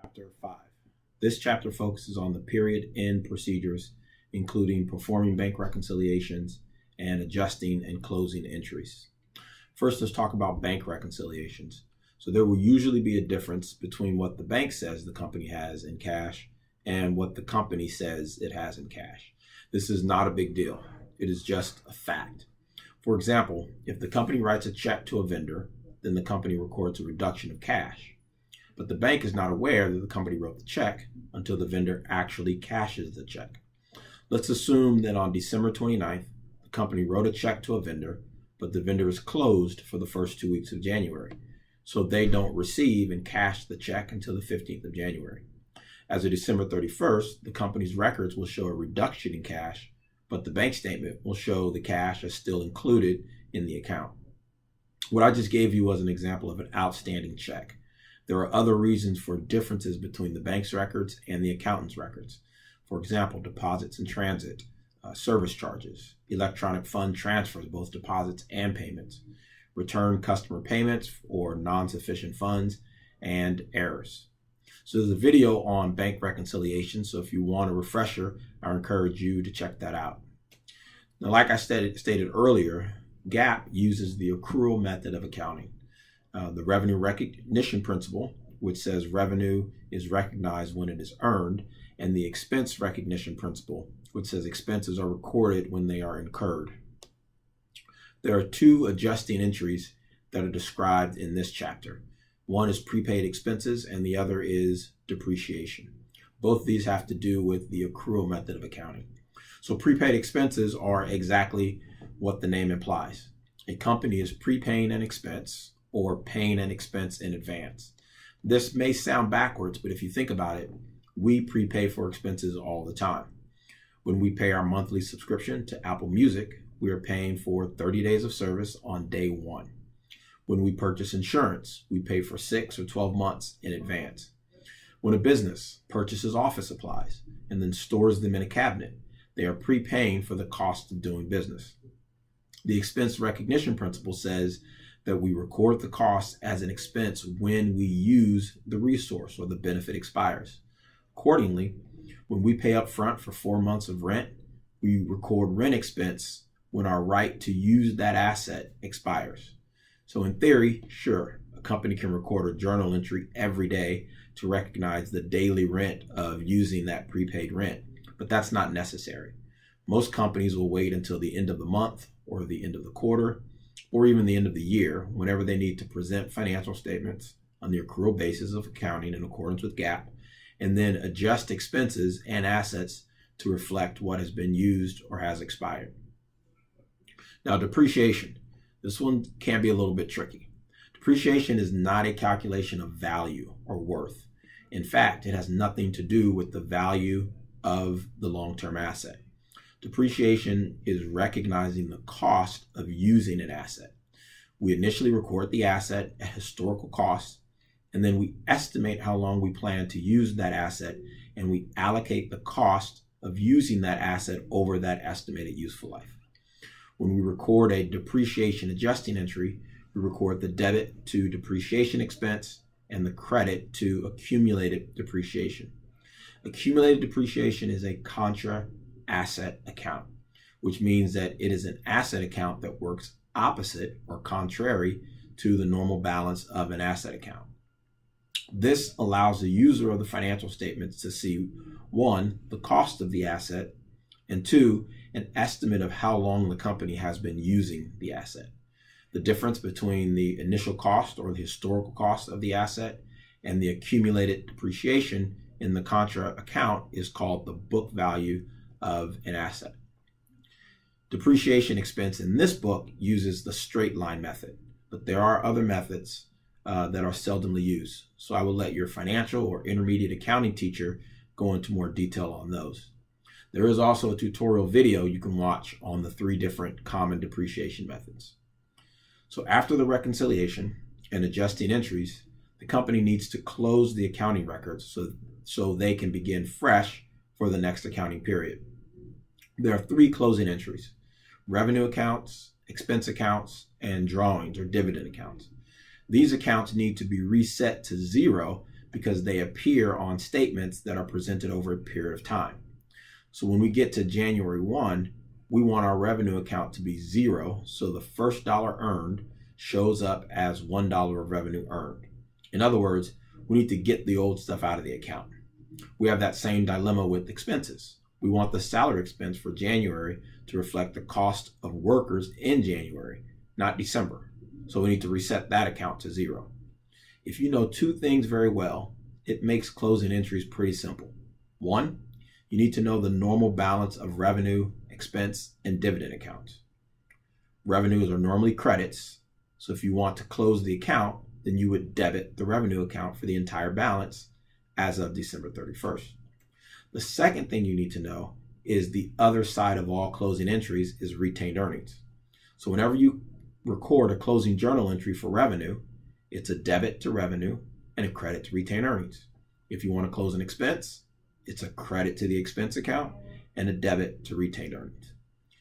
Chapter 5. This chapter focuses on the period end procedures, including performing bank reconciliations and adjusting and closing entries. First, let's talk about bank reconciliations. So there will usually be a difference between what the bank says the company has in cash and what the company says it has in cash. This is not a big deal. It is just a fact. For example, if the company writes a check to a vendor, then the company records a reduction of cash. But the bank is not aware that the company wrote the check until the vendor actually cashes the check. Let's assume that on December 29th, the company wrote a check to a vendor, but the vendor is closed for the first 2 weeks of January. So they don't receive and cash the check until the 15th of January. As of December 31st, the company's records will show a reduction in cash, but the bank statement will show the cash as still included in the account. What I just gave you was an example of an outstanding check. There are other reasons for differences between the bank's records and the accountant's records. For example, deposits in transit, service charges, electronic fund transfers, both deposits and payments, return customer payments or non-sufficient funds, and errors. So there's a video on bank reconciliation, so if you want a refresher, I encourage you to check that out. Now, like I stated earlier, GAAP uses the accrual method of accounting. The revenue recognition principle, which says revenue is recognized when it is earned, and the expense recognition principle, which says expenses are recorded when they are incurred. There are two adjusting entries that are described in this chapter. One is prepaid expenses and the other is depreciation. Both of these have to do with the accrual method of accounting. So prepaid expenses are exactly what the name implies. A company is prepaying an expense or paying an expense in advance. This may sound backwards, but if you think about it, we prepay for expenses all the time. When we pay our monthly subscription to Apple Music, we are paying for 30 days of service on day one. When we purchase insurance, we pay for 6 or 12 months in advance. When a business purchases office supplies and then stores them in a cabinet, they are prepaying for the cost of doing business. The expense recognition principle says that we record the cost as an expense when we use the resource or the benefit expires. Accordingly, when we pay up front for 4 months of rent, we record rent expense when our right to use that asset expires. So in theory, sure, a company can record a journal entry every day to recognize the daily rent of using that prepaid rent, but that's not necessary. Most companies will wait until the end of the month or the end of the quarter or even the end of the year whenever they need to present financial statements on the accrual basis of accounting in accordance with GAAP, and then adjust expenses and assets to reflect what has been used or has expired. Now, depreciation. This one can be a little bit tricky. Depreciation is not a calculation of value or worth. In fact, it has nothing to do with the value of the long-term asset. Depreciation is recognizing the cost of using an asset. We initially record the asset at historical cost, and then we estimate how long we plan to use that asset, and we allocate the cost of using that asset over that estimated useful life. When we record a depreciation adjusting entry, we record the debit to depreciation expense and the credit to accumulated depreciation. Accumulated depreciation is a contra asset account, which means that it is an asset account that works opposite or contrary to the normal balance of an asset account. This allows the user of the financial statements to see, one, the cost of the asset, and two, an estimate of how long the company has been using the asset. The difference between the initial cost or the historical cost of the asset and the accumulated depreciation in the contra account is called the book value of an asset. Depreciation expense in this book uses the straight line method, but there are other methods that are seldomly used. So I will let your financial or intermediate accounting teacher go into more detail on those. There is also a tutorial video you can watch on the 3 different common depreciation methods. So after the reconciliation and adjusting entries, the company needs to close the accounting records so they can begin fresh for the next accounting period. There are 3 closing entries: revenue accounts, expense accounts, and drawings or dividend accounts. These accounts need to be reset to 0 because they appear on statements that are presented over a period of time. So when we get to January 1, we want our revenue account to be 0, so the first dollar earned shows up as $1 of revenue earned. In other words, we need to get the old stuff out of the account. We have that same dilemma with expenses. We want the salary expense for January to reflect the cost of workers in January, not December. So we need to reset that account to 0. If you know two things very well, it makes closing entries pretty simple. One, you need to know the normal balance of revenue, expense, and dividend accounts. Revenues are normally credits, so if you want to close the account, then you would debit the revenue account for the entire balance as of December 31st. The second thing you need to know is the other side of all closing entries is retained earnings. So whenever you record a closing journal entry for revenue, it's a debit to revenue and a credit to retained earnings. If you want to close an expense, it's a credit to the expense account and a debit to retained earnings.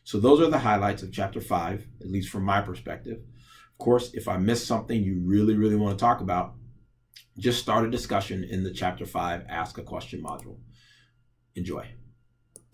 So those are the highlights of Chapter 5, at least from my perspective. Of course, if I missed something you really want to talk about, just start a discussion in the Chapter 5 Ask a Question module. Enjoy.